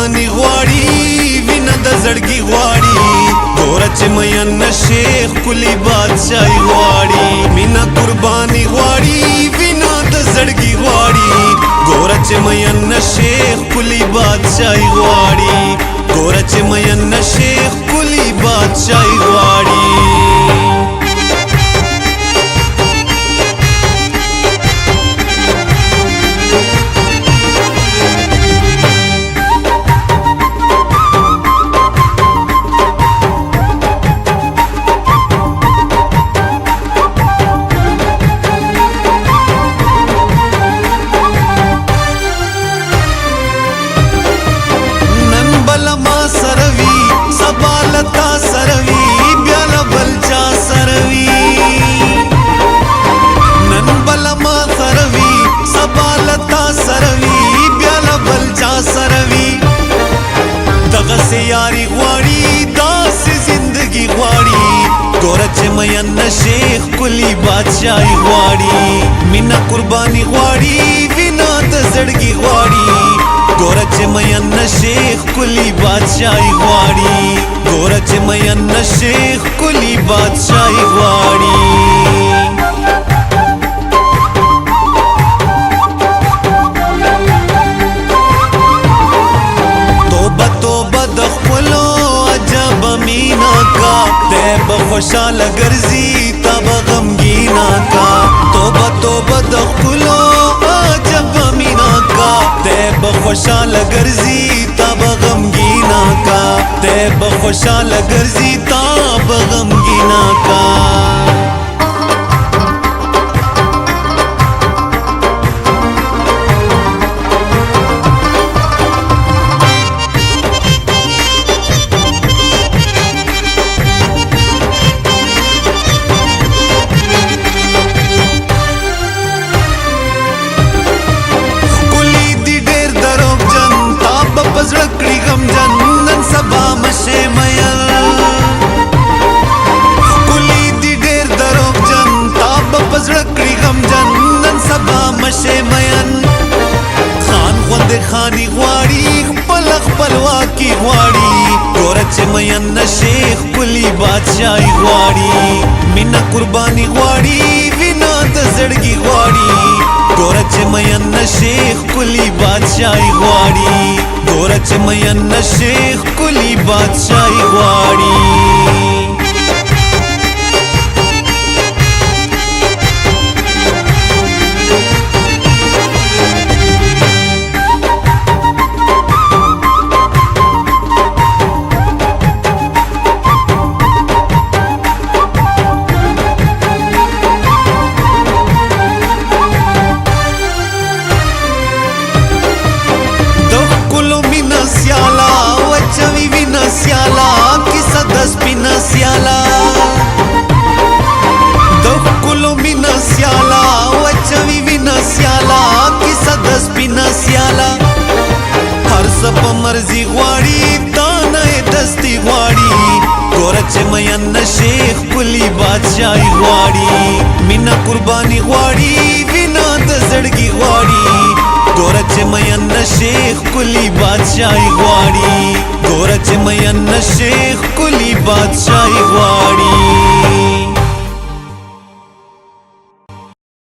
قرباني غواړي وینه د زړګي غواړي ګوره چې مین شیخ کلی بادشاہي غواړي مینا قرباني غواړي وینه د زړګي غواړي ګوره چې مین شیخ کلی بادشاہي غواړي ګوره چې مین شیخ کلی بادشاہي غواړي यारी غواړي داسې زندگی غواړي ګوره چې مین شیخ کلی بادشاہي غواړي مینا قرباني غواړي وینا د زړګي غواړي ګوره چې مین شیخ کلی بادشاہي غواړي ګوره چې مین شیخ کلی بادشاہي غواړي خوشحال ګرځي تب غمگینا کا توبه توبه د خلو عجب مینا کا تب خوشحال ګرځي تب غمگینا کا تب خوشحال ګرځي تب غمگینا کا زړکړي غم جنن سبا مشه مېل کلی دی ډېر دروغ جن تاب پزړکړي غم جنن سبا مشه مېن خان غوند خاني غواړي خپل خپلواکي غواړي ګوره چې مین شیخ کلی بادشاہي غواړي مینا قرباني غواړي وینا د زړګي غواړي ګوره چې مین شیخ کلی بادشاہي غواړي ګوره چې مین شیخ کلی بادشاہي غواړي سیالا د کلو مینا سیالا وچوي وینا سیالا کیسه د سپینا سیالا هر سب مرزي غواړي دانه دستي غواړي ګوره چې مین شیخ کلی بادشاہي غواړي مینا قرباني غواړي وینا د زړګي غواړي ګوره چې مین شیخ کلی بادشاہي غواړي ګوره چې مین شیخ کلی بادشاہي غواړي